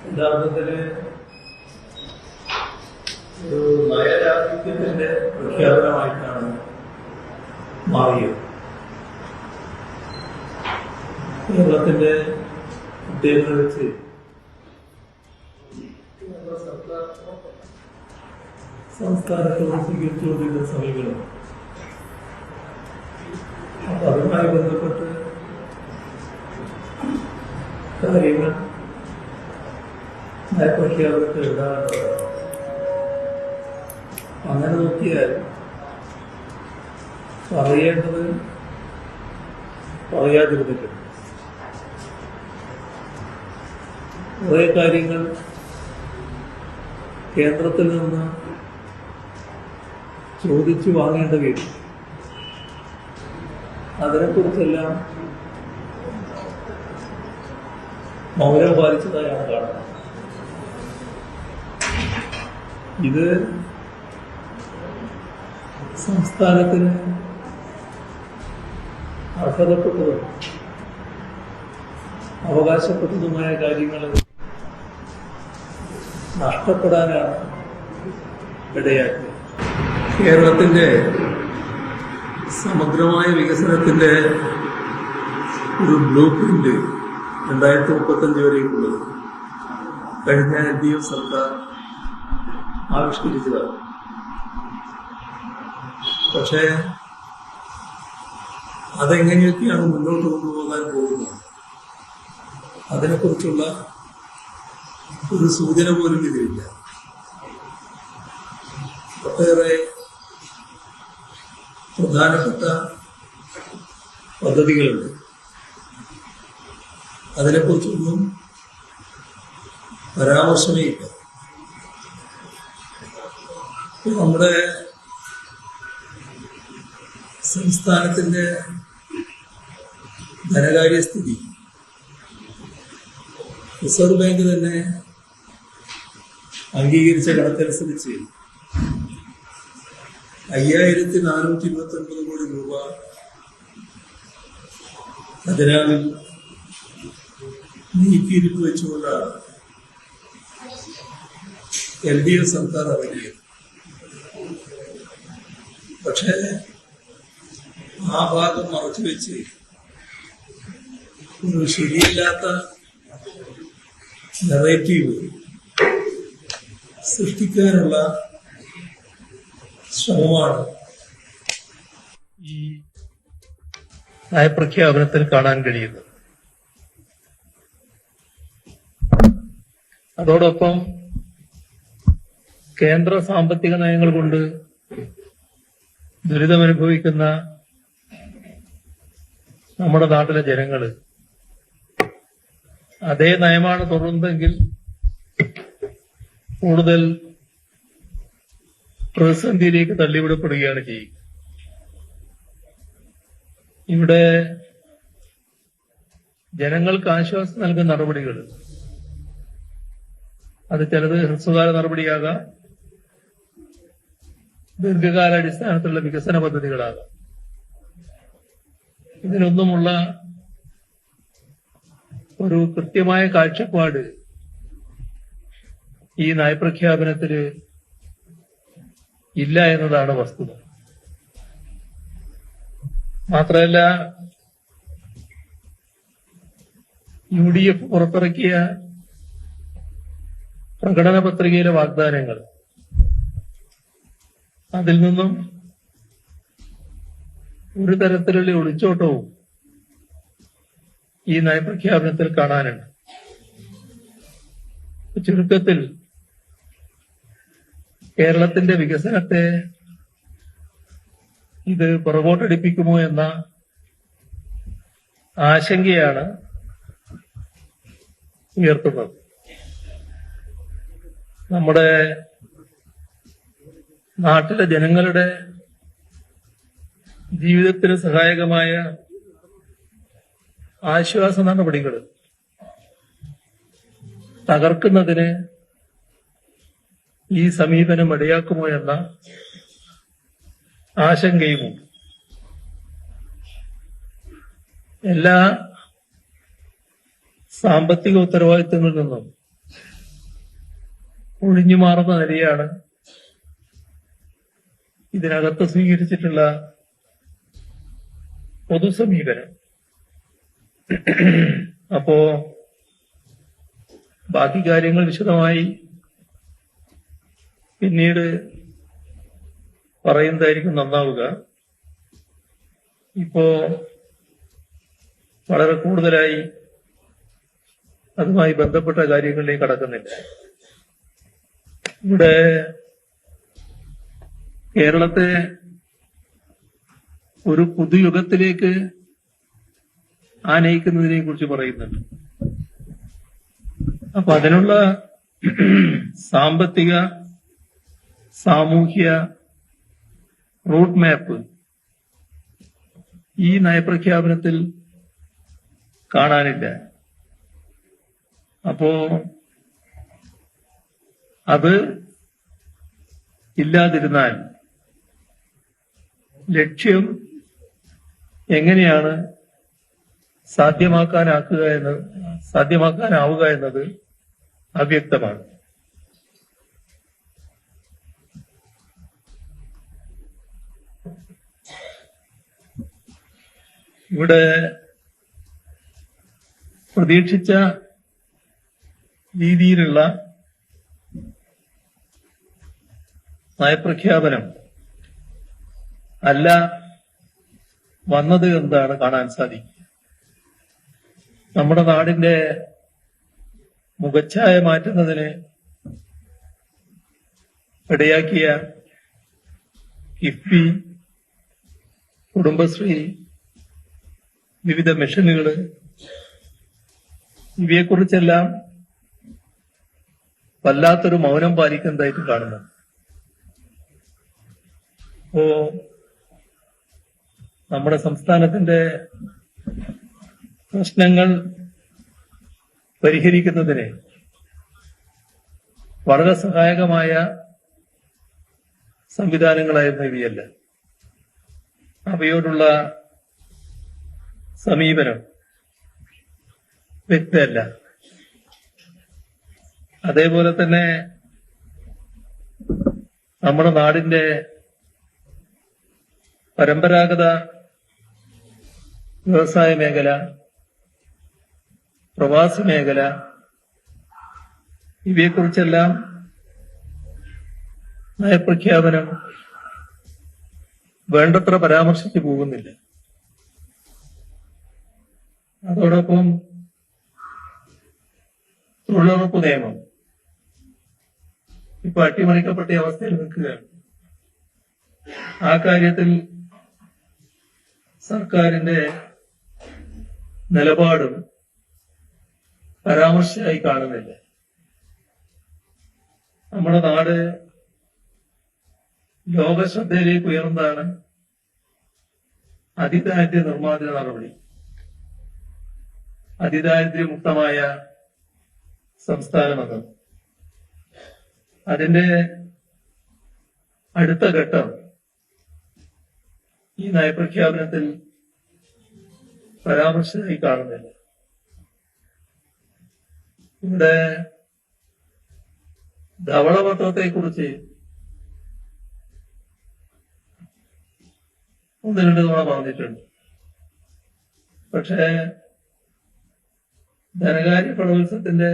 യഥാർത്ഥത്തില് ഒരു നയരാഹിത്യത്തിന്റെ പ്രഖ്യാപനമായിട്ടാണ് മാറിയത്. കേരളത്തിന്റെ ഉദ്യോഗങ്ങൾ വെച്ച് സംസ്ഥാനത്തോട് സ്വീകരിച്ചുകൊണ്ടിരുന്ന സമീപനം, അപ്പൊ അതുമായി ബന്ധപ്പെട്ട് കാര്യങ്ങൾ നയപ്രഖ്യാപനത്തിൽ എഴുതാറുണ്ട്. അങ്ങനെ നോക്കിയാൽ പറയേണ്ടത് പറയാതിരുന്നിട്ടുണ്ട്. കുറെ കാര്യങ്ങൾ കേന്ദ്രത്തിൽ നിന്ന് ചോദിച്ചു വാങ്ങേണ്ട വരും. അതിനെക്കുറിച്ചെല്ലാം മൗനം പാലിച്ചതായാണ് കാണുന്നത്. ഇത് സംസ്ഥാനത്തിന് അർഹതപ്പെട്ടതും അവകാശപ്പെട്ടതുമായ കാര്യങ്ങൾ നഷ്ടപ്പെടാനാണ് ഇടയാക്കിയത്. കേരളത്തിന്റെ സമഗ്രമായ വികസനത്തിന്റെ ഒരു ബ്ലൂ പ്രിന്റ് 2035 വരേക്കുള്ളത് കഴിഞ്ഞ LDF സർക്കാർ ആവിഷ്കരിച്ചതാണ്. പക്ഷേ അതെങ്ങനെയൊക്കെയാണ് മുന്നോട്ട് കൊണ്ടുപോകാൻ പോകുന്നത് അതിനെക്കുറിച്ചുള്ള ഒരു സൂചന പോലും ഇതിലില്ല. ഒട്ടേറെ പ്രധാനപ്പെട്ട പദ്ധതികളുണ്ട്. അതിനെക്കുറിച്ചൊന്നും പരാമർശമേ ഇല്ല. നമ്മുടെ സംസ്ഥാനത്തിന്റെ ധനകാര്യസ്ഥിതി റിസർവ് ബാങ്ക് തന്നെ അംഗീകരിച്ച കണക്കനുസരിച്ച് 5429 കോടി രൂപ ഖജനാവിൽ നീക്കിയിരിപ്പ് വെച്ചുകൊണ്ടാണ് LDF സർക്കാർ ഇറങ്ങിയത്. പക്ഷേ ആ ഭാഗം മറച്ചുവെച്ച് ഒരു ശരിയല്ലാത്ത നെറേറ്റീവ് സൃഷ്ടിക്കാനുള്ള ശ്രമമാണ് ഈ നയപ്രഖ്യാപനത്തിൽ കാണാൻ കഴിയുന്നത്. അതോടൊപ്പം കേന്ദ്ര സാമ്പത്തിക നയങ്ങൾ കൊണ്ട് ദുരിതമനുഭവിക്കുന്ന നമ്മുടെ നാട്ടിലെ ജനങ്ങള് അതേ നയമാണ് തുടരുന്നതെങ്കിൽ കൂടുതൽ പ്രതിസന്ധിയിലേക്ക് തള്ളിവിടപ്പെടുകയാണ് ചെയ്യുക. ഇവിടെ ജനങ്ങൾക്ക് ആശ്വാസം നൽകുന്ന നടപടികൾ അത് ചിലത് ഹ്രസ്വകാല നടപടിയാകാം, ദീർഘകാലാടിസ്ഥാനത്തിലുള്ള വികസന പദ്ധതികളാകാം. ഇതിനൊന്നുമുള്ള ഒരു കൃത്യമായ കാഴ്ചപ്പാട് ഈ നയപ്രഖ്യാപനത്തിന് ഇല്ല എന്നതാണ് വസ്തുത. മാത്രമല്ല, UDF പുറത്തിറക്കിയ പ്രകടന പത്രികയിലെ വാഗ്ദാനങ്ങൾ, അതിൽ നിന്നും ഒരു തരത്തിലുള്ള ഒളിച്ചോട്ടവും ഈ നയപ്രഖ്യാപനത്തിൽ കാണാനുണ്ട്. ചുരുക്കത്തിൽ കേരളത്തിന്റെ വികസനത്തെ ഇത് പുറകോട്ടടിപ്പിക്കുമോ എന്ന ആശങ്കയാണ് ഉയർത്തുന്നത്. നമ്മുടെ നാട്ടിലെ ജനങ്ങളുടെ ജീവിതത്തിന് സഹായകമായ ആശ്വാസ നടപടികൾ തകർക്കുന്നതിന് ഈ സമീപനം ഇടയാക്കുമോ എന്ന ആശങ്കയുമുണ്ട്. എല്ലാ സാമ്പത്തിക ഉത്തരവാദിത്തങ്ങളിൽ നിന്നും ഒഴിഞ്ഞു മാറുന്ന നിലയാണ് ഇതിനകത്ത് സ്വീകരിച്ചിട്ടുള്ള പൊതുസമീപനം. അപ്പോ ബാക്കി കാര്യങ്ങൾ വിശദമായി പിന്നീട് പറയുന്നതായിരിക്കും നന്നാവുക. ഇപ്പോ വളരെ കൂടുതലായി അതുമായി ബന്ധപ്പെട്ട കാര്യങ്ങളിലേക്ക് കടക്കുന്നില്ല. ഇവിടെ കേരളത്തെ ഒരു പുതുയുഗത്തിലേക്ക് ആനയിക്കുന്നതിനെ കുറിച്ച് പറയുന്നുണ്ട്. അപ്പൊ അതിനുള്ള സാമ്പത്തിക സാമൂഹ്യ റൂട്ട് മാപ്പ് ഈ നയപ്രഖ്യാപനത്തിൽ കാണാനില്ല. അപ്പോ അത് ഇല്ലാതിരുന്നാൽ ലക്ഷ്യം എങ്ങനെയാണ് സാധ്യമാക്കാനാവുക എന്നത് അവ്യക്തമാണ്. ഇവിടെ പ്രതീക്ഷിച്ച രീതിയിലുള്ള നയപ്രഖ്യാപനം അല്ല വന്നത് എന്താണ് കാണാൻ സാധിക്കുക. നമ്മുടെ നാടിന്റെ മുഖച്ഛായ മാറ്റുന്നതിന് ഇടയാക്കിയ കിഫ്ബി, കുടുംബശ്രീ, വിവിധ മിഷനുകൾ, ഇവയെക്കുറിച്ചെല്ലാം വല്ലാത്തൊരു മൗനം പാലിക്കുന്നതായിട്ട് കാണുന്നു. അപ്പോ നമ്മുടെ സംസ്ഥാനത്തിന്റെ പ്രശ്നങ്ങൾ പരിഹരിക്കുന്നതിന് വളരെ സഹായകമായ സംവിധാനങ്ങളായിരുന്നു ഇവയല്ല. അവയോടുള്ള സമീപനം വ്യക്തമല്ല. അതേപോലെ തന്നെ നമ്മുടെ നാടിന്റെ പരമ്പരാഗത വ്യവസായ മേഖല, പ്രവാസി മേഖല, ഇവയെക്കുറിച്ചെല്ലാം നയപ്രഖ്യാപനം വേണ്ടത്ര പരാമർശിച്ചു പോകുന്നില്ല. അതോടൊപ്പം തൊഴിലുറപ്പ് നിയമം ഇപ്പൊ അട്ടിമറിക്കപ്പെട്ട അവസ്ഥയിൽ നിൽക്കുകയാണ്. ആ കാര്യത്തിൽ സർക്കാരിന്റെ നിലപാടും പരാമർശമായി കാണുന്നില്ല. നമ്മുടെ നാട് ലോകശ്രദ്ധയിലേക്ക് ഉയർന്നതാണ് അതിദാരിദ്ര്യ നിർമ്മാർജ്ജന നടപടി. അതിദാരിദ്ര്യമുക്തമായ സംസ്ഥാനമെന്ന് അതിന്റെ അടുത്ത ഘട്ടം ഈ നയപ്രഖ്യാപനത്തിൽ പരാമർശമായി കാണുന്നില്ല. ഇവിടെ ധവളപത്രത്തെക്കുറിച്ച് ഒന്ന് രണ്ട് തവണ പറഞ്ഞിട്ടുണ്ട്. പക്ഷേ ധനകാര്യ പ്രവത്സരത്തിന്റെ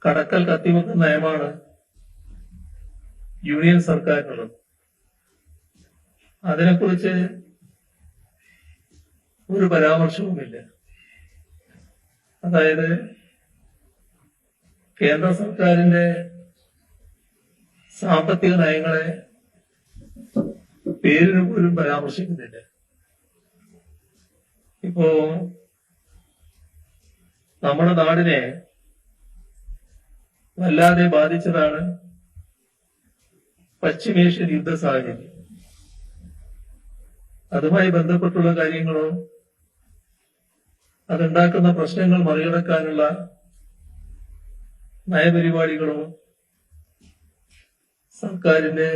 കടക്കൽ കത്തിവെക്കുന്ന നയമാണ് യൂണിയൻ സർക്കാരിനുള്ളത്. അതിനെക്കുറിച്ച് ഒരു പരാമർശവുമില്ല. അതായത് കേന്ദ്ര സർക്കാരിന്റെ സാമ്പത്തിക നയങ്ങളെ പേരിന് പോലും പരാമർശിക്കുന്നില്ല. ഇപ്പോ നമ്മുടെ നാടിനെ വല്ലാതെ ബാധിച്ചതാണ് പശ്ചിമേഷ്യൻ യുദ്ധ സാഹചര്യം. അതുമായി ബന്ധപ്പെട്ടുള്ള കാര്യങ്ങളോ അതുണ്ടാക്കുന്ന പ്രശ്നങ്ങൾ മറികടക്കാനുള്ള നയപരിപാടികളോ സർക്കാരിന്റെ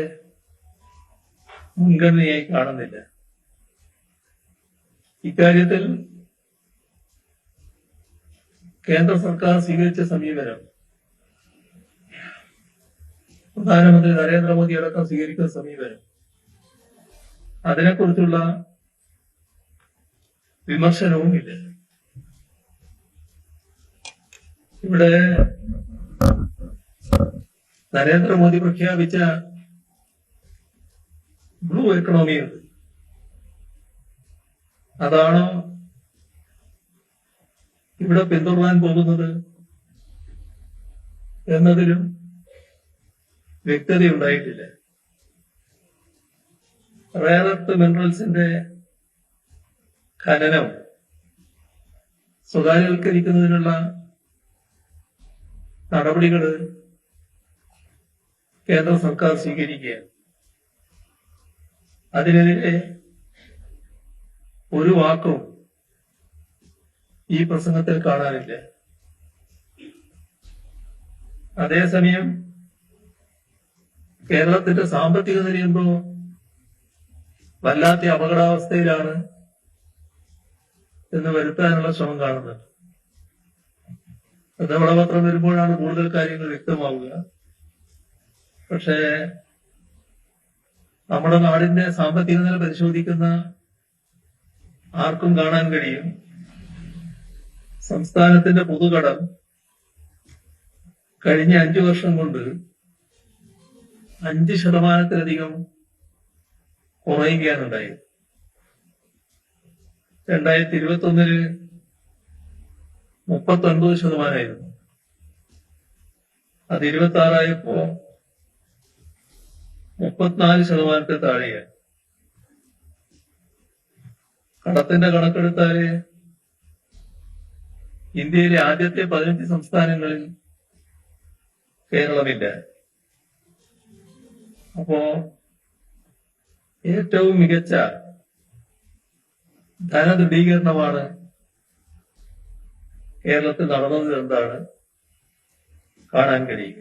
മുൻഗണനയായി കാണുന്നില്ല. ഇക്കാര്യത്തിൽ കേന്ദ്ര സർക്കാർ സ്വീകരിച്ച സമീപനം പ്രധാനമന്ത്രി നരേന്ദ്രമോദി അടക്കം സ്വീകരിക്കുന്ന സമീപനം, അതിനെക്കുറിച്ചുള്ള വിമർശനവും ഇല്ല. ഇവിടെ നരേന്ദ്രമോദി പ്രഖ്യാപിച്ച ബ്ലൂ എക്കണോമി ഉണ്ട്. അതാണോ ഇവിടെ പിന്തുടരാൻ പോകുന്നത് എന്നതിലും വ്യക്തതയുണ്ടായിട്ടില്ല. റെയർ എർത്ത് മിനറൽസിന്റെ ഖനനം സ്വകാര്യവൽക്കരിക്കുന്നതിനുള്ള നടപടികൾ കേന്ദ്ര സർക്കാർ സ്വീകരിക്കുകയാണ്. അതിനെതിരെ ഒരു വാക്കും ഈ പ്രസംഗത്തിൽ കാണാനില്ല. അതേസമയം കേരളത്തിന്റെ സാമ്പത്തിക നില എന്തോ വല്ലാത്ത അപകടാവസ്ഥയിലാണ് എന്ന് വരുത്താനുള്ള ശ്രമം കാണുന്നുണ്ട്. ധവളപത്രം വരുമ്പോഴാണ് കൂടുതൽ കാര്യങ്ങൾ വ്യക്തമാവുക. പക്ഷേ നമ്മുടെ നാടിന്റെ സാമ്പത്തിക നില പരിശോധിക്കുന്ന ആർക്കും കാണാൻ കഴിയും, സംസ്ഥാനത്തിന്റെ പൊതുകടം കഴിഞ്ഞ 5 വർഷം കൊണ്ട് 5% കുറയുകയാണുണ്ടായത്. 2021 39%. അത് 26 34% താഴെയാണ്. കടത്തിന്റെ കണക്കെടുത്താല് ഇന്ത്യയിലെ ആദ്യത്തെ 15 സംസ്ഥാനങ്ങളിൽ കേരളമില്ല. അപ്പോ ഏറ്റവും മികച്ച ധനദൃഢീകരണമാണ് കേരളത്തിൽ നടന്നത് എന്താണ് കാണാൻ കഴിയുക.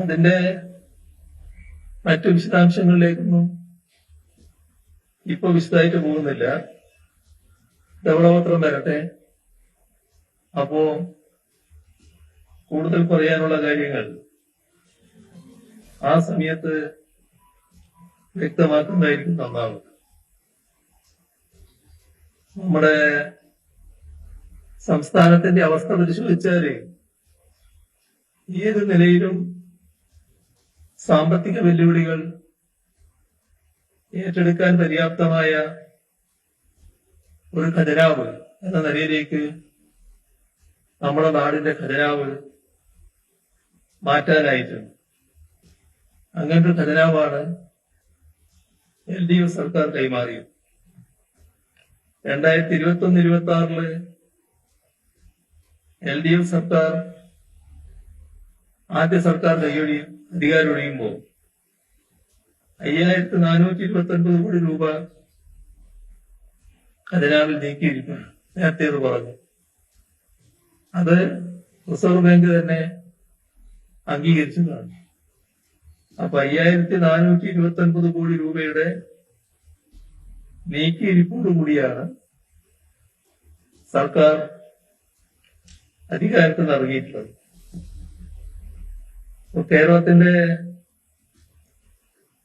അതിന്റെ മറ്റു വിശദാംശങ്ങളിലേക്കൊന്നും ഇപ്പൊ വിശദമായിട്ട് പോകുന്നില്ല. ധവളപത്രം വരട്ടെ, അപ്പോ കൂടുതൽ പറയാനുള്ള കാര്യങ്ങൾ ആ സമയത്ത് വ്യക്തമാക്കുന്നതായിരിക്കും നന്നാവുക. നമ്മുടെ സംസ്ഥാനത്തിന്റെ അവസ്ഥ പരിശോധിച്ചാല് ഏത് നിലയിലും സാമ്പത്തിക വെല്ലുവിളികൾ ഏറ്റെടുക്കാൻ പര്യാപ്തമായ ഒരു ഖജനാവ് എന്ന നിലയിലേക്ക് നമ്മുടെ നാടിന്റെ ഖജനാവ് മാറ്റാനായിട്ടുണ്ട്. അങ്ങനത്തെ ഖജനാവാണ് LDF സർക്കാർ കൈമാറിയത്. 2021-26 LDF സർക്കാർ ആദ്യ സർക്കാർ അധികാരം ഒഴിയുമ്പോൾ 5429 കോടി രൂപ ഖജനാവിൽ നീക്കിയിരിക്കുന്നു. നേരത്തെ അത് പറഞ്ഞു. അത് റിസർവ് ബാങ്ക് തന്നെ അംഗീകരിച്ചതാണ്. അപ്പൊ 5429 കോടി രൂപയുടെ നീക്കിയിരിപ്പോടു കൂടിയാണ് സർക്കാർ അധികാരത്തിൽ നിന്ന് ഇറങ്ങിയിട്ടുള്ളത്. കേരളത്തിന്റെ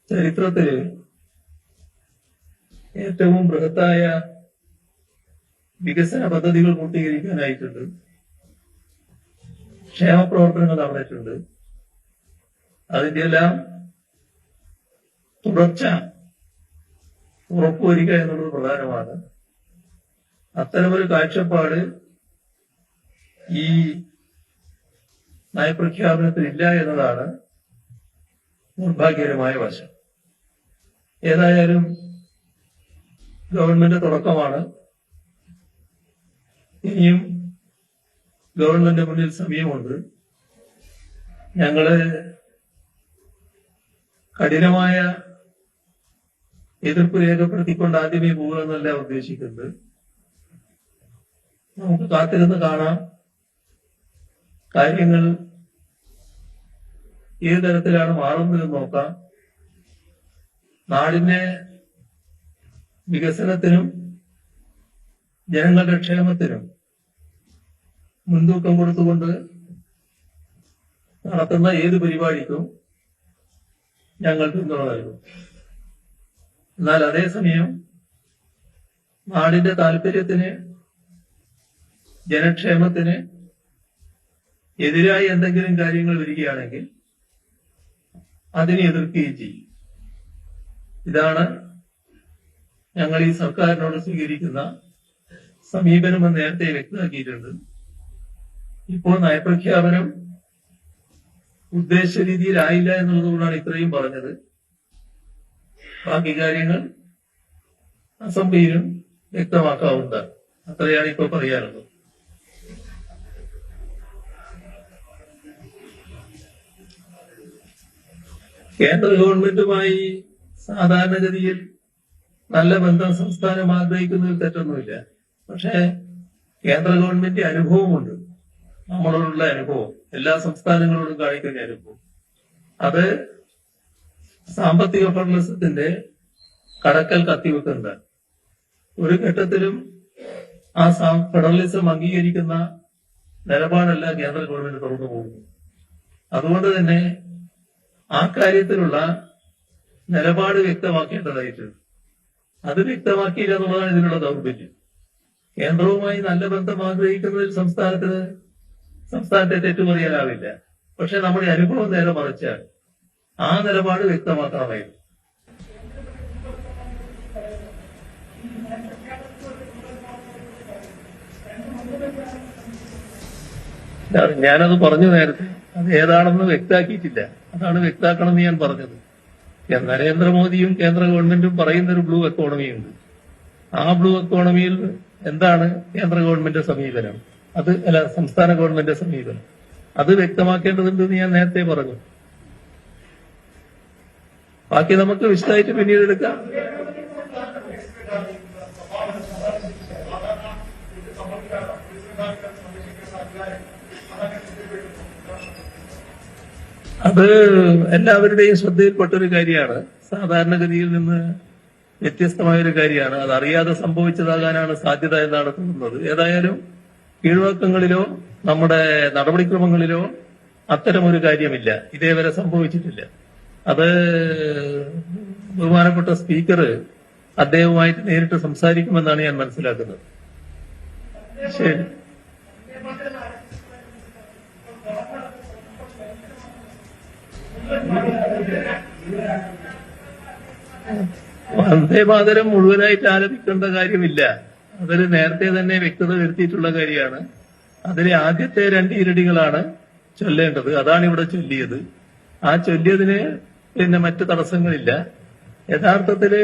ചരിത്രത്തില് ഏറ്റവും ബൃഹത്തായ വികസന പദ്ധതികൾ പൂർത്തീകരിക്കാനായിട്ടുണ്ട്. ക്ഷേമ പ്രവർത്തനങ്ങൾ നടന്നിട്ടുണ്ട്. അതിന്റെ എല്ലാം തുടർച്ച ഉറപ്പുവരിക എന്നുള്ളത് പ്രധാനമാണ്. അത്തരമൊരു കാഴ്ചപ്പാട് ഈ നയപ്രഖ്യാപനത്തിലില്ല എന്നതാണ് നിർഭാഗ്യകരമായ വശം. ഏതായാലും ഗവൺമെന്റ് തുടക്കമാണ്. ഇനിയും ഗവൺമെന്റ് മുന്നിൽ സമയമുണ്ട്. ഞങ്ങള് കഠിനമായ എതിർപ്പ് രേഖപ്പെടുത്തിക്കൊണ്ട് ആദ്യമേ പോകുമെന്നല്ല ഉദ്ദേശിക്കുന്നത്. നമുക്ക് കാത്തിരുന്ന് കാണാം. കാര്യങ്ങൾ ഏത് തരത്തിലാണ് മാറുന്നതെന്ന് നോക്കാം. നാടിന്റെ വികസനത്തിനും ജനങ്ങളുടെ ക്ഷേമത്തിനും മുൻതൂക്കം കൊടുത്തുകൊണ്ട് നടത്തുന്ന ഏത് പരിപാടിക്കും ഞങ്ങൾ പിന്തുണ നൽകും. എന്നാൽ അതേസമയം നാടിന്റെ താല്പര്യത്തിന്, ജനക്ഷേമത്തിന് എതിരായി എന്തെങ്കിലും കാര്യങ്ങൾ വരികയാണെങ്കിൽ അതിനെ എതിർക്കുകയും ചെയ്യും. ഇതാണ് ഞങ്ങൾ ഈ സർക്കാരിനോട് സ്വീകരിക്കുന്ന സമീപനമെന്ന് നേരത്തെ വ്യക്തമാക്കിയിട്ടുണ്ട്. ഇപ്പോൾ നയപ്രഖ്യാപനം ഉദ്ദേശ രീതിയിലായില്ല എന്നുള്ളതുകൊണ്ടാണ് ഇത്രയും പറഞ്ഞത്. ബാക്കി കാര്യങ്ങൾ അസംബ്ലിയിലും വ്യക്തമാക്കാവുന്നതാണ്. അത്രയാണ് ഇപ്പോൾ പറയാനുള്ളത്. കേന്ദ്ര ഗവൺമെന്റുമായി സാധാരണഗതിയിൽ നല്ല ബന്ധം സംസ്ഥാനം ആഗ്രഹിക്കുന്നതിൽ തെറ്റൊന്നുമില്ല. പക്ഷേ കേന്ദ്ര ഗവൺമെന്റ് അനുഭവമുണ്ട്, നമ്മളോടുള്ള അനുഭവം, എല്ലാ സംസ്ഥാനങ്ങളോടും കാണിക്കുന്ന അനുഭവം. അത് സാമ്പത്തിക ഫെഡറലിസത്തിന്റെ കടക്കൽ കത്തിവെക്കുന്നതാണ്. ഒരു ഘട്ടത്തിലും ആ ഫെഡറലിസം അംഗീകരിക്കുന്ന നിലപാടല്ല കേന്ദ്ര ഗവൺമെന്റ് തുറന്നു പോകുന്നു. അതുകൊണ്ട് തന്നെ ആ കാര്യത്തിലുള്ള നിലപാട് വ്യക്തമാക്കേണ്ടതായിട്ടുണ്ട്. അത് വ്യക്തമാക്കിയില്ല എന്നുള്ളതാണ് ഇതിനുള്ള ദൗർബല്യം. കേന്ദ്രവുമായി നല്ല ബന്ധം ആഗ്രഹിക്കുന്നതിൽ സംസ്ഥാനത്തെ തെറ്റു പറയാനാവില്ല. പക്ഷെ നമ്മുടെ അനുഭവം നേരെ മറിച്ചാൽ ആ നിലപാട് വ്യക്തമാക്കണമായിരുന്നു. ഞാനത് പറഞ്ഞു നേരത്തെ, അത് ഏതാണെന്ന് വ്യക്തമാക്കിയിട്ടില്ല. അതാണ് വ്യക്തമാക്കണമെന്ന് ഞാൻ പറഞ്ഞത്. നരേന്ദ്രമോദിയും കേന്ദ്ര ഗവൺമെന്റും പറയുന്ന ഒരു ബ്ലൂ എക്കോണമിയുണ്ട്. ആ ബ്ലൂ എക്കോണമിയിൽ എന്താണ് കേന്ദ്ര ഗവൺമെന്റ് സമീപനം, സംസ്ഥാന ഗവൺമെന്റ് സമീപനം, അത് വ്യക്തമാക്കേണ്ടതുണ്ടെന്ന് ഞാൻ നേരത്തെ പറഞ്ഞു. ബാക്കി നമുക്ക് വിശദമായിട്ട് പിന്നീട് എടുക്കാം. അത് എല്ലാവരുടെയും ശ്രദ്ധയിൽപ്പെട്ടൊരു കാര്യമാണ്. സാധാരണഗതിയിൽ നിന്ന് വ്യത്യസ്തമായൊരു കാര്യമാണ്. അത് അറിയാതെ സംഭവിച്ചതാകാനാണ് സാധ്യത എന്നാണ് തോന്നുന്നത്. ഏതായാലും കീഴ്വഴക്കങ്ങളിലോ നമ്മുടെ നടപടിക്രമങ്ങളിലോ അത്തരമൊരു കാര്യമില്ല, ഇതേവരെ സംഭവിച്ചിട്ടില്ല. അത് ബഹുമാനപ്പെട്ട സ്പീക്കർ അദ്ദേഹവുമായിട്ട് നേരിട്ട് സംസാരിക്കുമെന്നാണ് ഞാൻ മനസ്സിലാക്കുന്നത്. ശരി. വന്ദേമാതരം മുഴുവനായിട്ട് ആലപിക്കേണ്ട കാര്യമില്ല. അതിൽ നേരത്തെ തന്നെ വ്യക്തത വരുത്തിയിട്ടുള്ള കാര്യമാണ്. അതിലെ ആദ്യത്തെ 2 ഈരടികളാണ് ചൊല്ലേണ്ടത്. അതാണ് ഇവിടെ ചൊല്ലിയത്. ആ ചൊല്ലിയതിന് പിന്നെ മറ്റു തടസ്സങ്ങളില്ല. യഥാർത്ഥത്തില്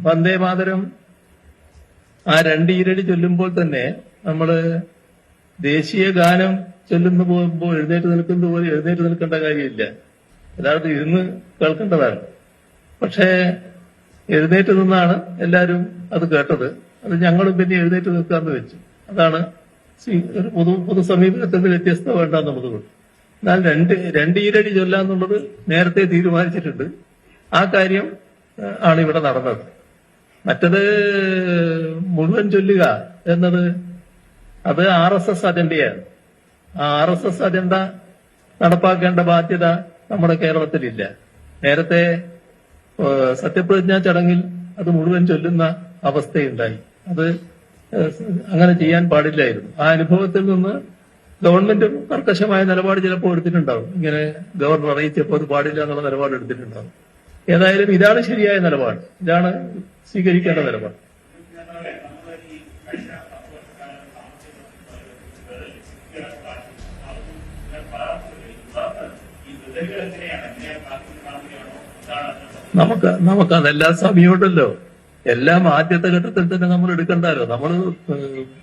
വന്ദേമാതരം ആ 2 ഈരടി ചൊല്ലുമ്പോൾ തന്നെ നമ്മള് ദേശീയ ഗാനം ചൊല്ലുന്ന പോകുമ്പോൾ എഴുന്നേറ്റ് നിൽക്കുന്നത് പോലെ എഴുന്നേറ്റ് നിൽക്കേണ്ട കാര്യമില്ല. യഥാർത്ഥം ഇരുന്ന് കേൾക്കേണ്ടതാണ്. പക്ഷേ എഴുന്നേറ്റ് നിന്നാണ് എല്ലാവരും അത് കേട്ടത്. അത് ഞങ്ങളും പിന്നെ എഴുന്നേറ്റ് നിൽക്കാന്ന് വെച്ചു. അതാണ് ഒരു പൊതു സമീപനത്തിൽ നിന്ന് വ്യത്യസ്തത വേണ്ടെന്നുള്ളത് കൊണ്ട്. എന്നാൽ 2 ഈരടി ചൊല്ലാന്നുള്ളത് നേരത്തെ തീരുമാനിച്ചിട്ടുണ്ട്. ആ കാര്യം ആണ് ഇവിടെ നടന്നത്. മറ്റത് മുഴുവൻ ചൊല്ലുക എന്നത് അത് RSS അജണ്ടയാണ്. ആ RSS അജണ്ട നടപ്പാക്കേണ്ട ബാധ്യത നമ്മുടെ കേരളത്തിലില്ല. നേരത്തെ സത്യപ്രതിജ്ഞാ ചടങ്ങിൽ അത് മുഴുവൻ ചൊല്ലുന്ന അവസ്ഥയുണ്ടായി. അത് അങ്ങനെ ചെയ്യാൻ പാടില്ലായിരുന്നു. ആ അനുഭവത്തിൽ നിന്ന് ഗവൺമെന്റും കർക്കശമായ നിലപാട് ചിലപ്പോൾ എടുത്തിട്ടുണ്ടാവും. ഇങ്ങനെ ഗവർണർ അറിയിച്ചപ്പോൾ അത് പാടില്ല എന്നുള്ള നിലപാട് എടുത്തിട്ടുണ്ടാവും. ഏതായാലും ഇതാണ് ശരിയായ നിലപാട്, ഇതാണ് സ്വീകരിക്കേണ്ട നിലപാട്. നമുക്കതെല്ലാം സമയമുണ്ടല്ലോ. എല്ലാം ആദ്യത്തെ ഘട്ടത്തിൽ തന്നെ നമ്മൾ എടുക്കണ്ടല്ലോ. നമ്മൾ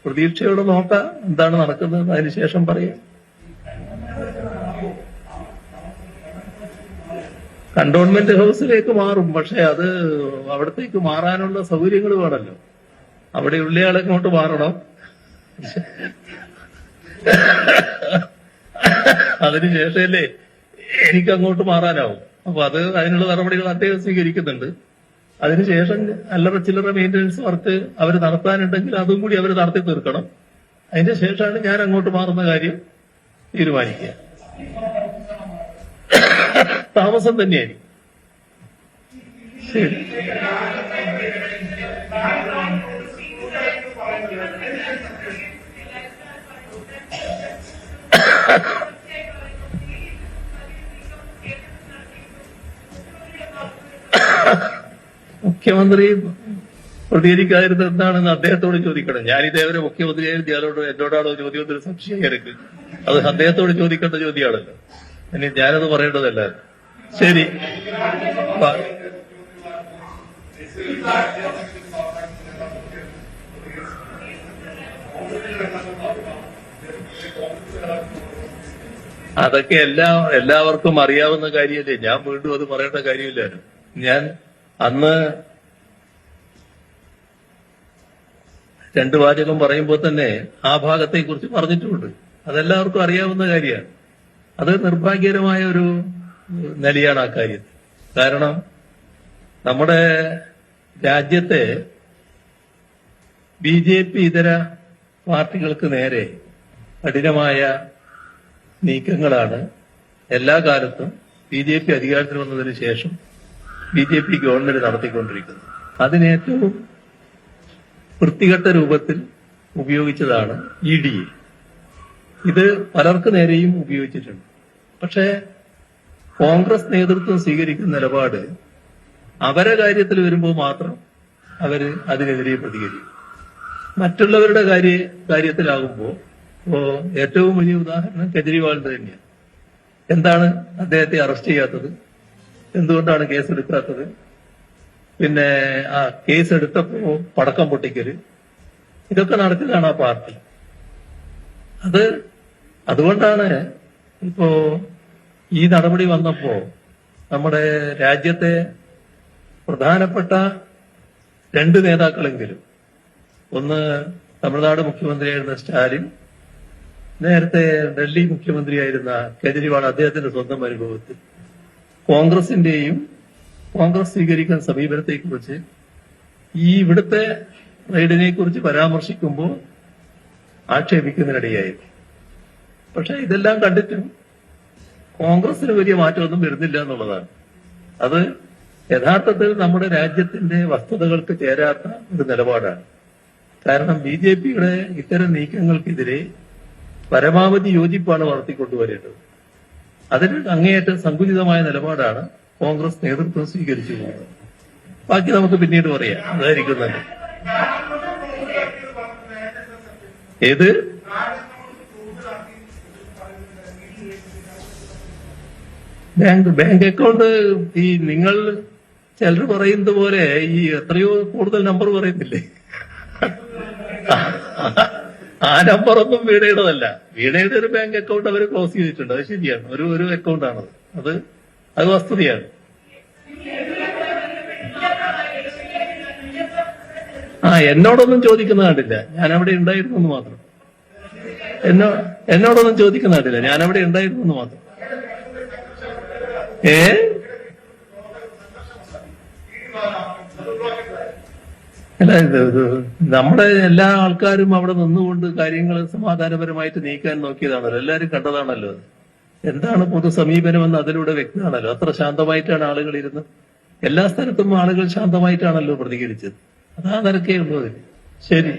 പ്രതീക്ഷയോടെ നോക്കാം എന്താണ് നടക്കുന്നത്, അതിനുശേഷം പറയാം. കണ്ടോൺമെന്റ് ഹൗസിലേക്ക് മാറും. പക്ഷെ അത് അവിടത്തേക്ക് മാറാനുള്ള സൗകര്യങ്ങൾ വേണമല്ലോ. അവിടെയുള്ള ആളെ ഇങ്ങോട്ട് മാറണം. അതിനുശേഷമല്ലേ എനിക്ക് അങ്ങോട്ട് മാറാനാവും. അപ്പൊ അതിനുള്ള നടപടികൾ അദ്ദേഹം സ്വീകരിക്കുന്നുണ്ട്. അതിനുശേഷം അല്ലറ ചില്ലറ മെയിന്റനൻസ് വർക്ക് അവർ നടത്താനുണ്ടെങ്കിൽ അതും കൂടി അവർ നടത്തി തീർക്കണം. അതിന്റെ ശേഷമാണ് ഞാൻ അങ്ങോട്ട് മാറുന്ന കാര്യം തീരുമാനിക്കുക. താമസം തന്നെയായിരിക്കും. ശരി. മുഖ്യമന്ത്രി പ്രതികരിക്കാതിരുന്നത് എന്താണെന്ന് അദ്ദേഹത്തോട് ചോദിക്കണം. ഞാൻ ഇതേവരെ മുഖ്യമന്ത്രിയായിരുന്നു, ഇയാളോട് എന്നോടാണോ ചോദ്യമൊരു സംശയം എനിക്ക്. അത് അദ്ദേഹത്തോട് ചോദിക്കേണ്ട ചോദ്യമാണല്ലോ. ഇനി ഞാനത് പറയേണ്ടതല്ല. ശരി. അതൊക്കെ എല്ലാവർക്കും അറിയാവുന്ന കാര്യമല്ലേ. ഞാൻ വീണ്ടും അത് പറയേണ്ട കാര്യമില്ലായിരുന്നു. ഞാൻ അന്ന് 2 വാചകം പറയുമ്പോൾ തന്നെ ആ ഭാഗത്തെ കുറിച്ച് പറഞ്ഞിട്ടുമുണ്ട്. അതെല്ലാവർക്കും അറിയാവുന്ന കാര്യമാണ്. അത് നിർഭാഗ്യകരമായ ഒരു നിലയാണ് ആ കാര്യത്തിൽ. കാരണം നമ്മുടെ രാജ്യത്തെ BJP ഇതര പാർട്ടികൾക്ക് നേരെ കഠിനമായ നീക്കങ്ങളാണ് എല്ലാ കാലത്തും BJP അധികാരത്തിൽ വന്നതിന് ശേഷം BJP ഗവൺമെന്റ് നടത്തിക്കൊണ്ടിരിക്കുന്നത്. അതിനേറ്റവും വൃത്തികെട്ട രൂപത്തിൽ ഉപയോഗിച്ചതാണ് ED. ഇത് പലർക്ക് നേരെയും ഉപയോഗിച്ചിട്ടുണ്ട്. പക്ഷേ കോൺഗ്രസ് നേതൃത്വം സ്വീകരിക്കുന്ന നിലപാട് അവരെ കാര്യത്തിൽ വരുമ്പോൾ മാത്രം അവര് അതിനെതിരെ പ്രതികരിക്കും. മറ്റുള്ളവരുടെ കാര്യത്തിലാകുമ്പോൾ ഏറ്റവും വലിയ ഉദാഹരണം കെജ്രിവാളിന്റെ തന്നെയാണ്. എന്താണ് അദ്ദേഹത്തെ അറസ്റ്റ് ചെയ്യാത്തത്? എന്തുകൊണ്ടാണ് കേസെടുക്കാത്തത്? പിന്നെ ആ കേസെടുത്തപ്പോ പടക്കം പൊട്ടിക്കല്, ഇതൊക്കെ നടത്തിയതാണ് ആ പാർട്ടി. അതുകൊണ്ടാണ് ഇപ്പോ ഈ നടപടി വന്നപ്പോ നമ്മുടെ രാജ്യത്തെ പ്രധാനപ്പെട്ട 2 നേതാക്കളെങ്കിലും, ഒന്ന് തമിഴ്നാട് മുഖ്യമന്ത്രിയായിരുന്ന സ്റ്റാലിൻ, നേരത്തെ ഡൽഹി മുഖ്യമന്ത്രിയായിരുന്ന കെജ്രിവാൾ, അദ്ദേഹത്തിന്റെ സ്വന്തം അനുഭവത്തിൽ കോൺഗ്രസ് സ്വീകരിക്കുന്ന സമീപനത്തെക്കുറിച്ച് ഈ ഇവിടുത്തെ റെയ്ഡിനെ കുറിച്ച് പരാമർശിക്കുമ്പോൾ ആക്ഷേപിക്കുന്നതിനിടയായി. പക്ഷെ ഇതെല്ലാം കണ്ടിട്ടും കോൺഗ്രസിന് വലിയ മാറ്റമൊന്നും വരുന്നില്ല എന്നുള്ളതാണ്. അത് യഥാർത്ഥത്തിൽ നമ്മുടെ രാജ്യത്തിന്റെ വസ്തുതകൾക്ക് ചേരാത്ത ഒരു നിലപാടാണ്. കാരണം BJPയുടെ ഇത്തരം നീക്കങ്ങൾക്കെതിരെ പരമാവധി യോജിപ്പാണ് വളർത്തിക്കൊണ്ടുവരേണ്ടത്. അതിന് അങ്ങേയറ്റം സങ്കുചിതമായ നിലപാടാണ് കോൺഗ്രസ് നേതൃത്വം സ്വീകരിച്ചു പോകുന്നത്. ബാക്കി നമുക്ക് പിന്നീട് പറയാം. അതായിരിക്കും തന്നെ. ഏത് ബാങ്ക് അക്കൗണ്ട് ഈ നിങ്ങൾ ചിലർ പറയുന്നത് പോലെ ഈ എത്രയോ കൂടുതൽ നമ്പർ പറയുന്നില്ലേ, ആ നമ്പറൊന്നും വീണയുടേതല്ല. വീണയുടെ ഒരു ബാങ്ക് അക്കൗണ്ട് അവർ ക്ലോസ് ചെയ്തിട്ടുണ്ട്. അത് ശരിയാണ്. ഒരു അക്കൗണ്ടാണത്. അത് വസ്തുതയാണ്. എന്നോടൊന്നും ചോദിക്കുന്ന കണ്ടില്ല. ഞാൻ അവിടെ ഉണ്ടായിരുന്നു എന്ന് മാത്രം. എന്നോടൊന്നും ചോദിക്കുന്ന കണ്ടില്ല. ഞാൻ അവിടെ ഉണ്ടായിരുന്നു എന്ന് മാത്രം. അല്ല, നമ്മുടെ എല്ലാ ആൾക്കാരും അവിടെ നിന്നുകൊണ്ട് കാര്യങ്ങൾ സമാധാനപരമായിട്ട് നീക്കാൻ നോക്കിയതാണല്ലോ. എല്ലാവരും കണ്ടതാണല്ലോ. എന്താണ് പൊതു സമീപനമെന്ന് അതിലൂടെ വ്യക്തമാണല്ലോ. അത്ര ശാന്തമായിട്ടാണ് ആളുകൾ ഇരുന്നത്. എല്ലാ സ്ഥലത്തും ആളുകൾ ശാന്തമായിട്ടാണല്ലോ പ്രതികരിച്ചത്. അതാ നിരക്കേ ഉള്ളത്. ശരി.